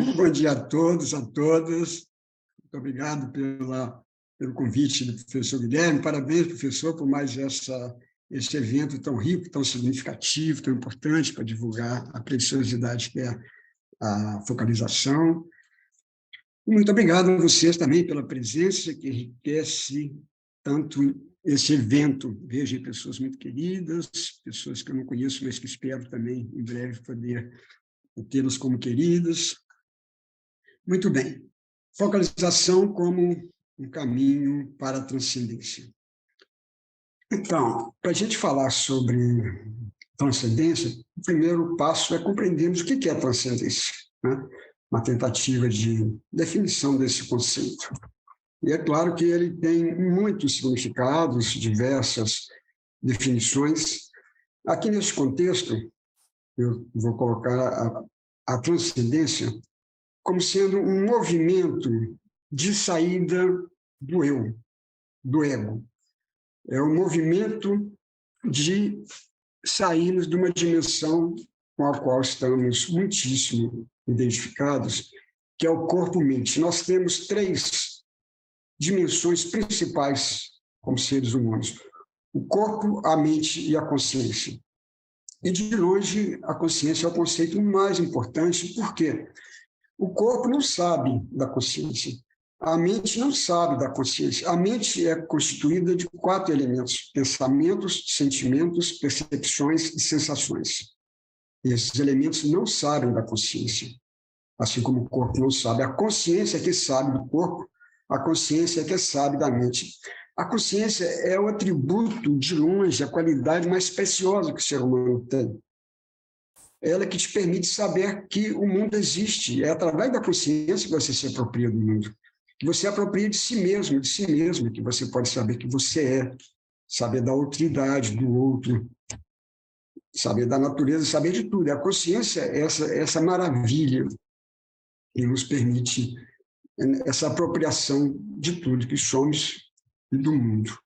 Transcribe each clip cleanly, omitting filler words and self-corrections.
Bom dia a todos, a todas. Muito obrigado pelo convite do professor Guilherme. Parabéns, professor, por mais esse evento tão rico, tão significativo, tão importante para divulgar a preciosidade que é a focalização. Muito obrigado a vocês também pela presença, que enriquece tanto esse evento. Vejo pessoas muito queridas, pessoas que eu não conheço, mas que espero também, em breve, poder tê-las como queridas. Muito bem. Focalização como um caminho para a transcendência. Então, para a gente falar sobre transcendência, o primeiro passo é compreendermos o que é transcendência, né? Uma tentativa de definição desse conceito. E é claro que ele tem muitos significados, diversas definições. Aqui nesse contexto, eu vou colocar a transcendência como sendo um movimento de saída do eu, do ego. É um movimento de sairmos de uma dimensão com a qual estamos muitíssimo identificados, que é o corpo-mente. Nós temos 3 dimensões principais como seres humanos: o corpo, a mente e a consciência. E, de longe, a consciência é o conceito mais importante, por quê? O corpo não sabe da consciência, a mente não sabe da consciência. A mente é constituída de 4 elementos: pensamentos, sentimentos, percepções e sensações. Esses elementos não sabem da consciência, assim como o corpo não sabe. A consciência é que sabe do corpo, a consciência é que sabe da mente. A consciência é o atributo, de longe, a qualidade mais preciosa que o ser humano tem. Ela que te permite saber que o mundo existe. É através da consciência que você se apropria do mundo, que você apropria de si mesmo, que você pode saber que você é, saber da outridade do outro, saber da natureza, saber de tudo. A consciência é essa maravilha que nos permite essa apropriação de tudo que somos e do mundo.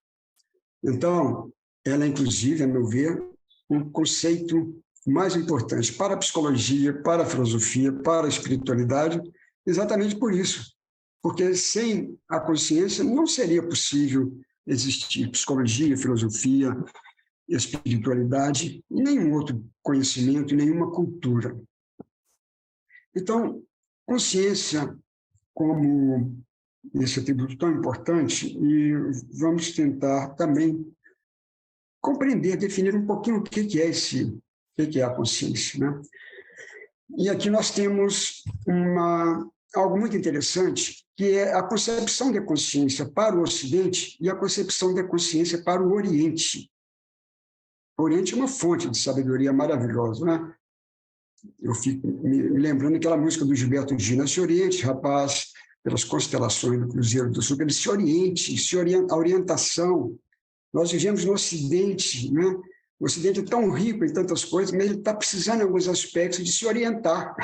Então, ela, inclusive, a meu ver, um conceito mais importante para a psicologia, para a filosofia, para a espiritualidade, exatamente por isso. Porque sem a consciência não seria possível existir psicologia, filosofia, espiritualidade e nenhum outro conhecimento, nenhuma cultura. Então, consciência como esse atributo tão importante, e vamos tentar também compreender, definir um pouquinho o que é a consciência, né? E aqui nós temos algo muito interessante, que é a concepção de consciência para o Ocidente e a concepção de consciência para o Oriente. O Oriente é uma fonte de sabedoria maravilhosa, né? Eu fico me lembrando daquela música do Gilberto Gil: "Se oriente, rapaz, pelas constelações do Cruzeiro do Sul", ele se oriente, a orientação. Nós vivemos no Ocidente, né? O Ocidente é tão rico em tantas coisas, mas ele está precisando, em alguns aspectos, de se orientar,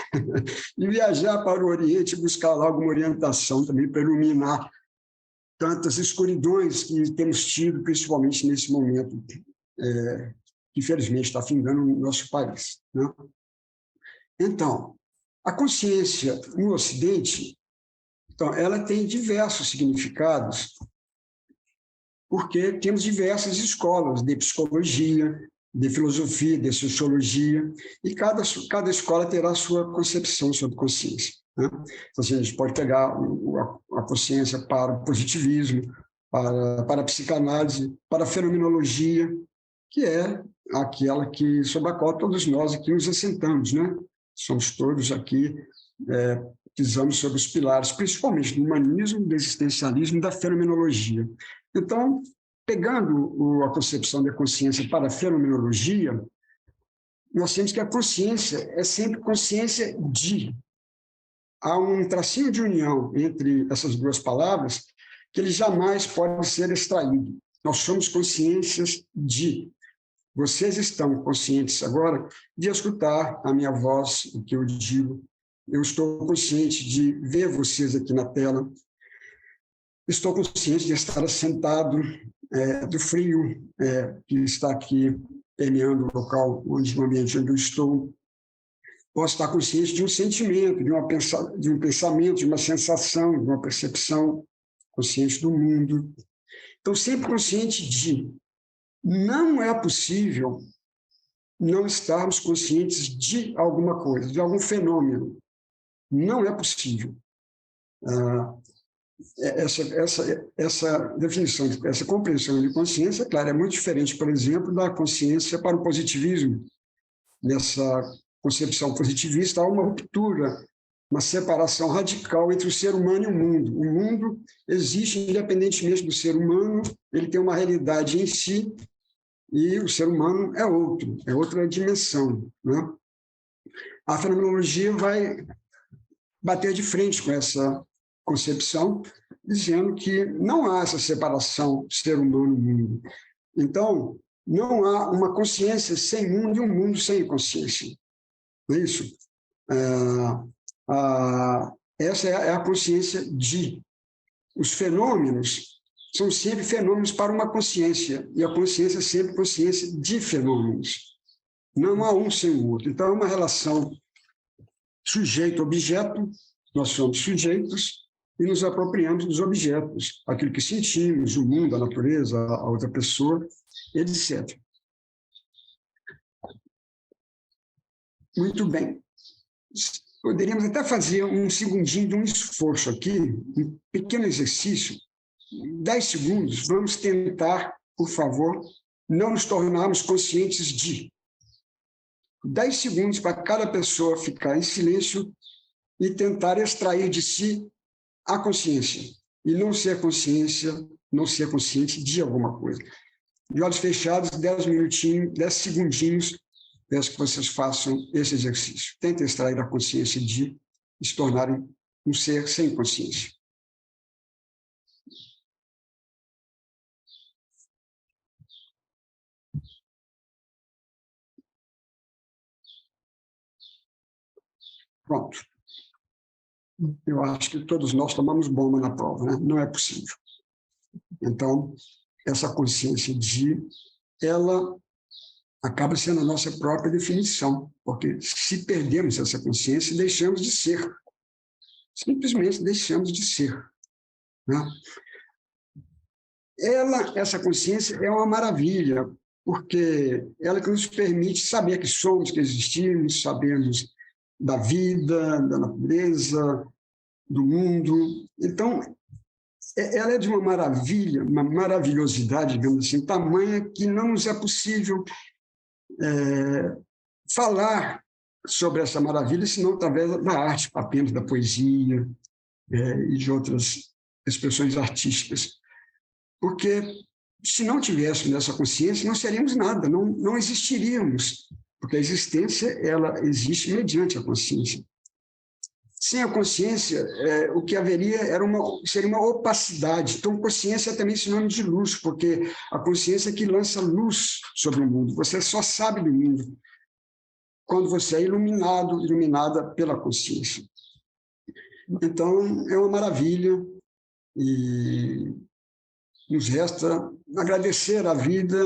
e viajar para o Oriente e buscar lá alguma orientação também para iluminar tantas escuridões que temos tido, principalmente nesse momento, que infelizmente está findando no nosso país, né? Então, a consciência no Ocidente, então, ela tem diversos significados, porque temos diversas escolas de psicologia, de filosofia, de sociologia, e cada escola terá a sua concepção sobre consciência, né? Então, assim, a gente pode pegar a consciência para o positivismo, para a psicanálise, para a fenomenologia, que é aquela sobre a qual todos nós aqui nos assentamos, né? Somos todos aqui, pisamos sobre os pilares, principalmente do humanismo, do existencialismo e da fenomenologia. Então, pegando a concepção da consciência para a fenomenologia, nós temos que a consciência é sempre consciência de. Há um tracinho de união entre essas duas palavras que ele jamais pode ser extraído. Nós somos consciências de. Vocês estão conscientes agora de escutar a minha voz, o que eu digo. Eu estou consciente de ver vocês aqui na tela. Estou consciente de estar sentado, do frio que está aqui permeando o local, no ambiente onde eu estou. posso estar consciente de um sentimento, de um pensamento, de uma sensação, de uma percepção, consciente do mundo. Então, sempre consciente de. Não é possível não estarmos conscientes de alguma coisa, de algum fenômeno. Não é possível. Essa definição, essa compreensão de consciência, claro, é muito diferente, por exemplo, da consciência para o positivismo. Nessa concepção positivista, há uma ruptura, uma separação radical entre o ser humano e o mundo. O mundo existe independentemente do ser humano, ele tem uma realidade em si, e o ser humano é outro, é outra dimensão, né? A fenomenologia vai bater de frente com essa concepção, dizendo que não há essa separação ser humano-mundo. Então, não há uma consciência sem mundo e um mundo sem consciência. Não é isso? Essa é a consciência de. Os fenômenos são sempre fenômenos para uma consciência, e a consciência é sempre consciência de fenômenos. Não há um sem o outro. Então, é uma relação sujeito-objeto, nós somos sujeitos e nos apropriamos dos objetos, aquilo que sentimos, o mundo, a natureza, a outra pessoa, etc. Muito bem. Poderíamos até fazer um segundinho de um esforço aqui, um pequeno exercício, 10 segundos, vamos tentar, por favor, não nos tornarmos conscientes de. 10 segundos para cada pessoa ficar em silêncio e tentar extrair de si a consciência, e não ser consciência, não ser consciente de alguma coisa. De olhos fechados, 10 minutinhos, 10 segundinhos, peço que vocês façam esse exercício. Tentem extrair a consciência de se tornarem um ser sem consciência. Pronto. Eu acho que todos nós tomamos bomba na prova, né? Não é possível. Então, essa consciência de, ela acaba sendo a nossa própria definição, porque se perdemos essa consciência, deixamos de ser. Simplesmente deixamos de ser, né? Essa consciência é uma maravilha, porque ela que nos permite saber que somos, que existimos, sabemos da vida, da natureza, do mundo. Então, ela é de uma maravilha, uma maravilhosidade, digamos assim, tamanha que não nos é possível falar sobre essa maravilha, senão através da arte, apenas da poesia e de outras expressões artísticas. Porque se não tivéssemos essa consciência, não seríamos nada, não existiríamos, porque a existência ela existe mediante a consciência. Sem a consciência, o que haveria seria uma opacidade. Então, consciência é também sinônimo de luz, porque a consciência é que lança luz sobre o mundo. Você só sabe do mundo quando você é iluminada pela consciência. Então, é uma maravilha e nos resta agradecer a vida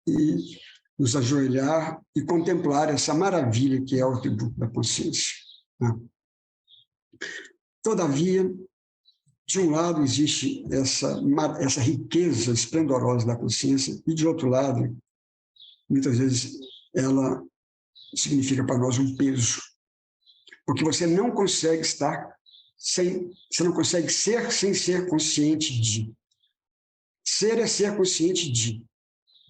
e nos ajoelhar e contemplar essa maravilha que é o atributo da consciência, né? Todavia, de um lado existe essa riqueza esplendorosa da consciência e, de outro lado, muitas vezes ela significa para nós um peso, porque você não consegue você não consegue ser sem ser consciente de. Ser é ser consciente de.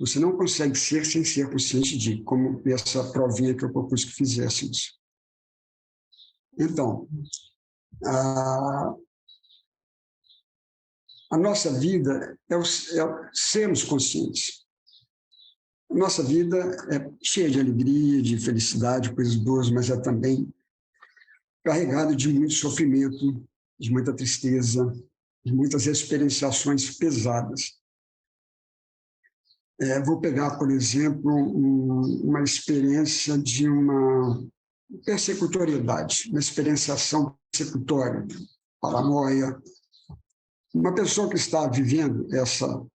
Você não consegue ser sem ser consciente de, como essa provinha que eu propus que fizéssemos. Então, a nossa vida é sermos conscientes. A nossa vida é cheia de alegria, de felicidade, coisas boas, mas é também carregada de muito sofrimento, de muita tristeza, de muitas experienciações pesadas. Vou pegar, por exemplo, uma experiência de uma persecutoriedade, uma experienciação persecutória, paranoia. Uma pessoa que está vivendo essa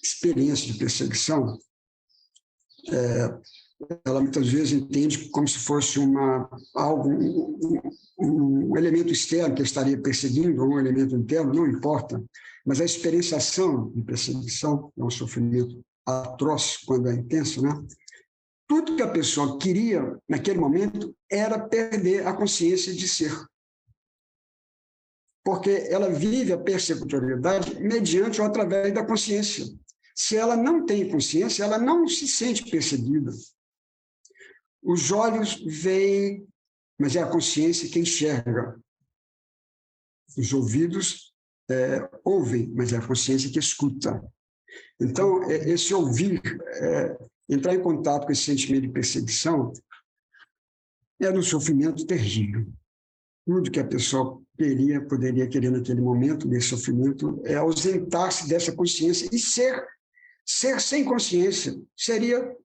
experiência de perseguição, ela muitas vezes entende como se fosse um elemento externo que estaria perseguindo, ou um elemento interno, não importa, mas a experienciação de perseguição é um sofrimento atroz quando é intenso, né? Tudo que a pessoa queria naquele momento era perder a consciência de ser. Porque ela vive a persecutoriedade mediante ou através da consciência. Se ela não tem consciência, ela não se sente perseguida. Os olhos veem, mas é a consciência que enxerga. Os ouvidos ouvem, mas é a consciência que escuta. Então, esse ouvir, entrar em contato com esse sentimento de perseguição, era um sofrimento terrível. Tudo que a pessoa poderia querer naquele momento, desse sofrimento, é ausentar-se dessa consciência e ser sem consciência seria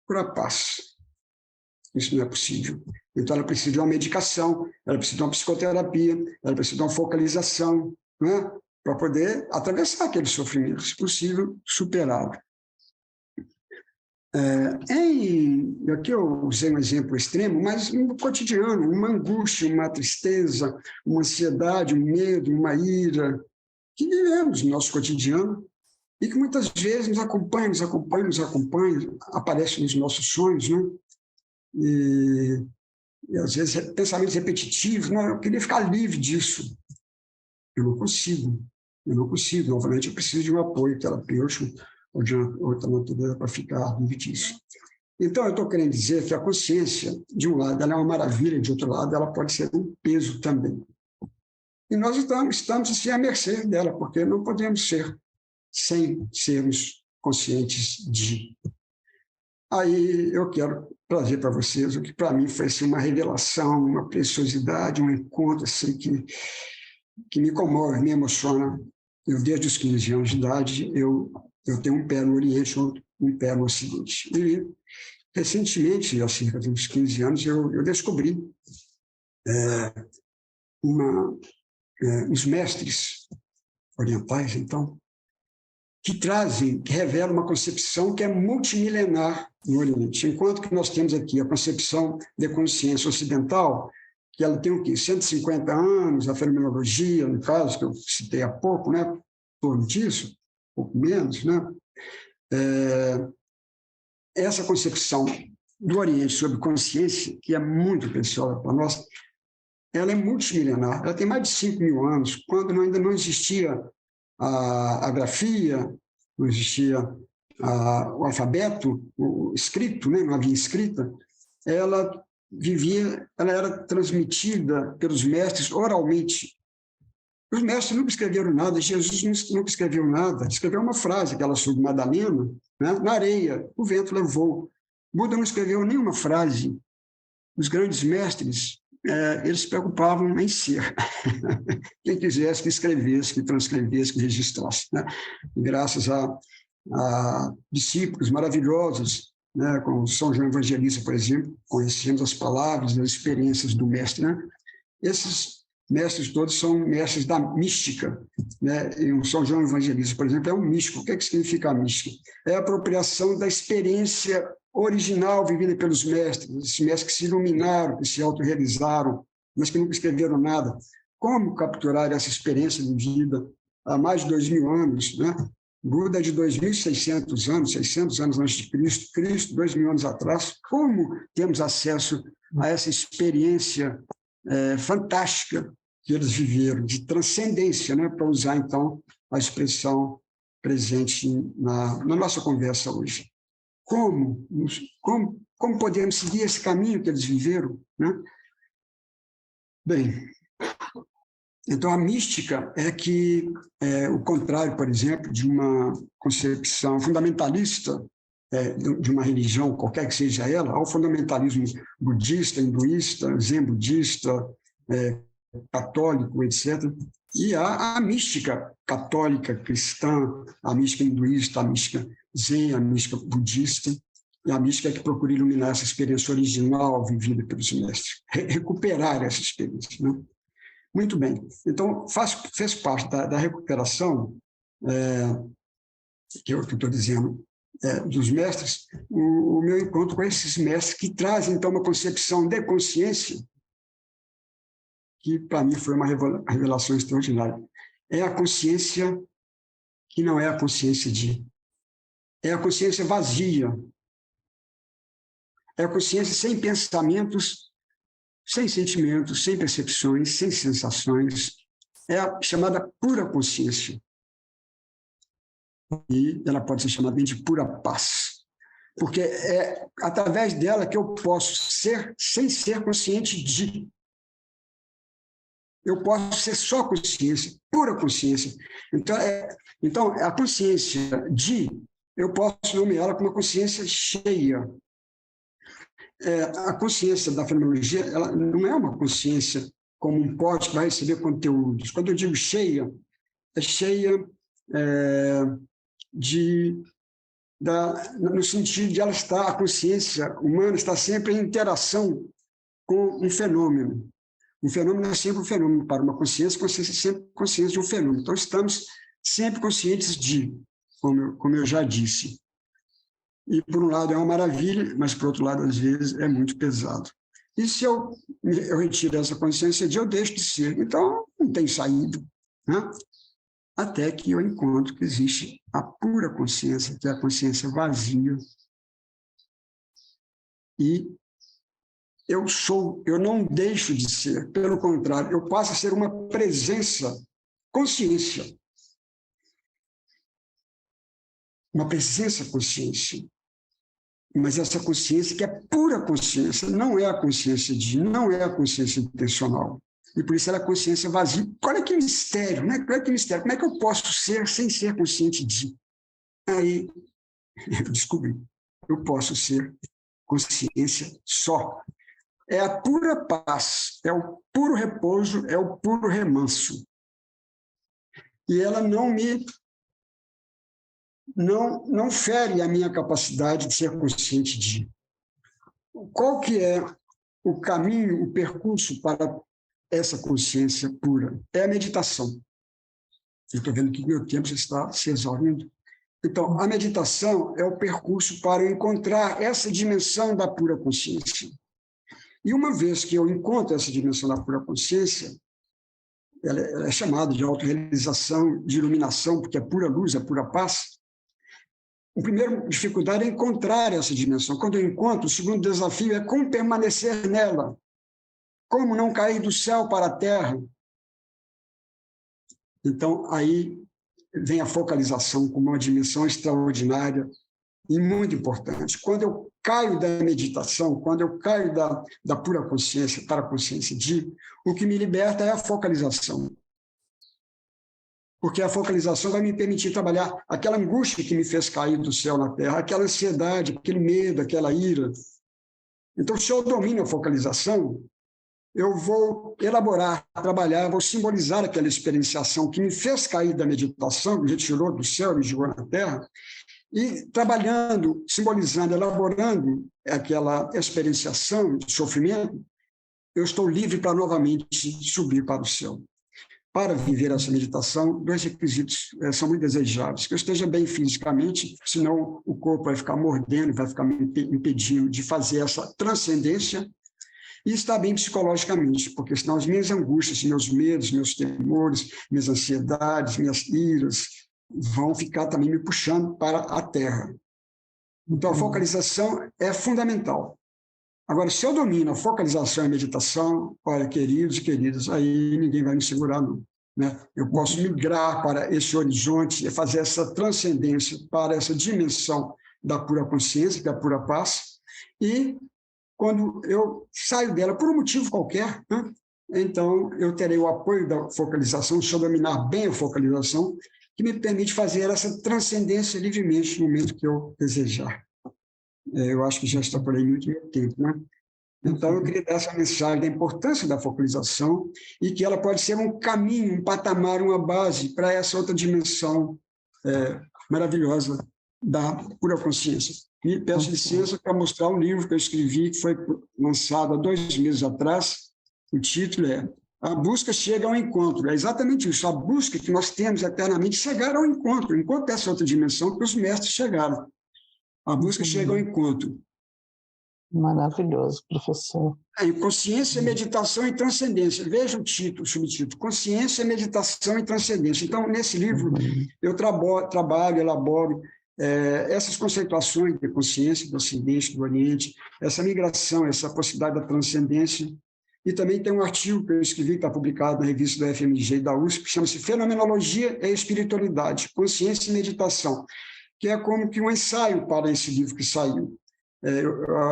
pura paz. Isso não é possível. Então, ela precisa de uma medicação, ela precisa de uma psicoterapia, ela precisa de uma focalização, né? Para poder atravessar aquele sofrimento, se possível, superá-lo. Aqui eu usei um exemplo extremo, mas no cotidiano, uma angústia, uma tristeza, uma ansiedade, um medo, uma ira, que vivemos no nosso cotidiano e que muitas vezes nos acompanha, aparece nos nossos sonhos, né? E às vezes pensamentos repetitivos, não, eu queria ficar livre disso. Eu não consigo. Novamente, eu preciso de um apoio terapêutico ou de outra natureza para ficar livre disso. Então, eu estou querendo dizer que a consciência, de um lado, ela é uma maravilha, de outro lado, ela pode ser um peso também. E nós estamos assim, à mercê dela, porque não podemos ser sem sermos conscientes de. Aí eu quero trazer para vocês o que para mim foi assim, uma revelação, uma preciosidade, um encontro assim, que me comove, me emociona. Eu, desde os 15 anos de idade, eu tenho um pé no Oriente, um pé no Ocidente. E, recentemente, há cerca de uns 15 anos, eu descobri os mestres orientais, então, que revelam uma concepção que é multimilenar no Oriente. Enquanto que nós temos aqui a concepção de consciência ocidental, que ela tem o quê? 150 anos, a fenomenologia, no caso, que eu citei há pouco, né? Em torno disso, um pouco menos, né? Essa concepção do Oriente sobre consciência, que é muito preciosa para nós, ela é multimilenar, ela tem mais de 5.000 anos, quando ainda não existia a grafia, não existia o alfabeto, o escrito, né? Não havia escrita, ela era transmitida pelos mestres oralmente. Os mestres nunca escreveram nada, Jesus nunca escreveu nada, escreveu uma frase, aquela sobre Madalena, né? Na areia, o vento levou. Buda não escreveu nenhuma frase. Os grandes mestres, eles se preocupavam em ser. Quem quisesse que escrevesse, que transcrevesse, que registrasse. Né? Graças a discípulos maravilhosos, né? Como São João Evangelista, por exemplo, conhecemos as palavras, as experiências do mestre. Né? Esses mestres todos são mestres da mística. Né? E o São João Evangelista, por exemplo, é um místico. O que significa a mística? É a apropriação da experiência original vivida pelos mestres, esses mestres que se iluminaram, que se autorrealizaram, mas que nunca escreveram nada. Como capturar essa experiência de vida há mais de 2.000 anos, né? Buda de 2.600 anos, 600 anos antes de Cristo, Cristo 2.000 anos atrás. Como temos acesso a essa experiência fantástica que eles viveram, de transcendência, né? Para usar, então, a expressão presente na nossa conversa hoje. Como podemos seguir esse caminho que eles viveram, né? Bem, então a mística é o contrário, por exemplo, de uma concepção fundamentalista de uma religião, qualquer que seja ela, ao fundamentalismo budista, hinduísta, zen budista, católico, etc. E há a mística católica, cristã, a mística hinduísta, a mística zen, a mística budista, e a mística que procura iluminar essa experiência original vivida pelos mestres, recuperar essa experiência. Né? Muito bem. Então, fez parte da recuperação, que eu estou dizendo, dos mestres, o meu encontro com esses mestres que trazem, então, uma concepção de consciência que, para mim, foi uma revelação extraordinária. É a consciência que não é a consciência de... É a consciência vazia. É a consciência sem pensamentos, sem sentimentos, sem percepções, sem sensações. É a chamada pura consciência. E ela pode ser chamada de pura paz. Porque é através dela que eu posso ser sem ser consciente de. Eu posso ser só consciência, pura consciência. Então a consciência de, eu posso nomeá-la como uma consciência cheia. A consciência da fenomenologia, ela não é uma consciência como um pote que vai receber conteúdos. Quando eu digo cheia, é cheia no sentido de ela estar, a consciência humana está sempre em interação com um fenômeno. Um fenômeno é sempre um fenômeno. Para uma consciência é sempre consciência de um fenômeno. Então, estamos sempre conscientes de, como eu já disse. E, por um lado, é uma maravilha, mas, por outro lado, às vezes, é muito pesado. E se eu retiro essa consciência de, eu deixo de ser. Então, não tem saída, né? Até que eu encontro que existe a pura consciência, que é a consciência vazia. E eu não deixo de ser, pelo contrário, eu passo a ser uma presença, consciência. Uma presença consciência. Mas essa consciência que é pura consciência, não é a consciência não é a consciência intencional. E por isso ela é a consciência vazia. Olha que mistério, né? Olha que mistério. Como é que eu posso ser sem ser consciente de? Aí eu descobri. Eu posso ser consciência só. É a pura paz, é o puro repouso, é o puro remanso. E ela não fere a minha capacidade de ser consciente de. Qual que é o caminho, o percurso para essa consciência pura? É a meditação. Eu estou vendo que meu tempo já está se exaurindo. Então, a meditação é o percurso para eu encontrar essa dimensão da pura consciência. E uma vez que eu encontro essa dimensão da pura consciência, ela é chamada de autorrealização, de iluminação, porque é pura luz, é pura paz. A primeira dificuldade é encontrar essa dimensão. Quando eu encontro, o segundo desafio é como permanecer nela. Como não cair do céu para a terra. Então, aí vem a focalização como uma dimensão extraordinária e muito importante. Quando eu caio da meditação, quando eu caio da pura consciência para a consciência de, o que me liberta é a focalização. Porque a focalização vai me permitir trabalhar aquela angústia que me fez cair do céu na terra, aquela ansiedade, aquele medo, aquela ira. Então, se eu domino a focalização, eu vou elaborar, trabalhar, vou simbolizar aquela experienciação que me fez cair da meditação, que me tirou do céu e me jogou na terra, e trabalhando, simbolizando, elaborando aquela experienciação de sofrimento, eu estou livre para novamente subir para o céu. Para viver essa meditação, 2 requisitos são muito desejáveis. Que eu esteja bem fisicamente, senão o corpo vai ficar mordendo, vai ficar me impedindo de fazer essa transcendência, e estar bem psicologicamente, porque senão as minhas angústias, meus medos, meus temores, minhas ansiedades, minhas iras, vão ficar também me puxando para a terra. Então, a focalização é fundamental. Agora, se eu domino a focalização e a meditação, olha, queridos e queridas, aí ninguém vai me segurar, não. Né? Eu posso migrar para esse horizonte e fazer essa transcendência para essa dimensão da pura consciência, da pura paz, e quando eu saio dela por um motivo qualquer, né? Então eu terei o apoio da focalização, se eu dominar bem a focalização, que me permite fazer essa transcendência livremente no momento que eu desejar. Eu acho que já está por aí muito meu tempo, né? Então, eu queria dar essa mensagem da importância da focalização e que ela pode ser um caminho, um patamar, uma base para essa outra dimensão maravilhosa da pura consciência. E peço licença para mostrar um livro que eu escrevi, que foi lançado há 2 meses atrás. O título é A Busca Chega ao Encontro. É exatamente isso, a busca que nós temos eternamente, chegar ao encontro dessa outra dimensão que os mestres chegaram. A busca chega ao encontro. Maravilhoso, professor. Consciência, meditação e transcendência. Veja o subtítulo: Consciência, meditação e transcendência. Então, nesse livro, eu trabalho, elaboro essas conceituações de consciência, do Ocidente, do Oriente, essa migração, essa possibilidade da transcendência. E também tem um artigo que eu escrevi, que está publicado na revista da FMG e da USP, que chama-se Fenomenologia e Espiritualidade, Consciência e Meditação, que é como que um ensaio para esse livro que saiu.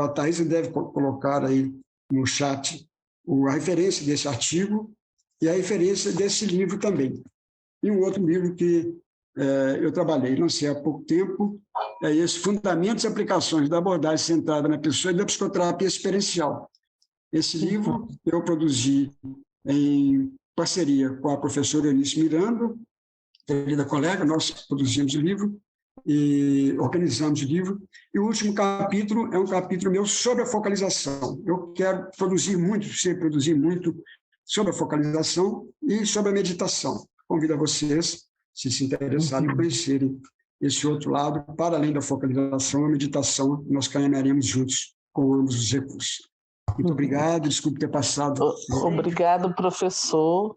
A Thaisa deve colocar aí no chat a referência desse artigo e a referência desse livro também. E um outro livro que eu trabalhei, lancei há pouco tempo, é esse Fundamentos e Aplicações da Abordagem Centrada na Pessoa e da Psicoterapia Experiencial. Esse livro eu produzi em parceria com a professora Eunice Miranda, querida colega, nós produzimos o livro e organizamos o livro. E o último capítulo é um capítulo meu sobre a focalização. Eu quero sempre produzir muito sobre a focalização e sobre a meditação. Convido a vocês, se interessarem, em conhecerem esse outro lado, para além da focalização, a meditação, nós caminharemos juntos com ambos os recursos. Muito obrigado, desculpe ter passado. Obrigado, professor.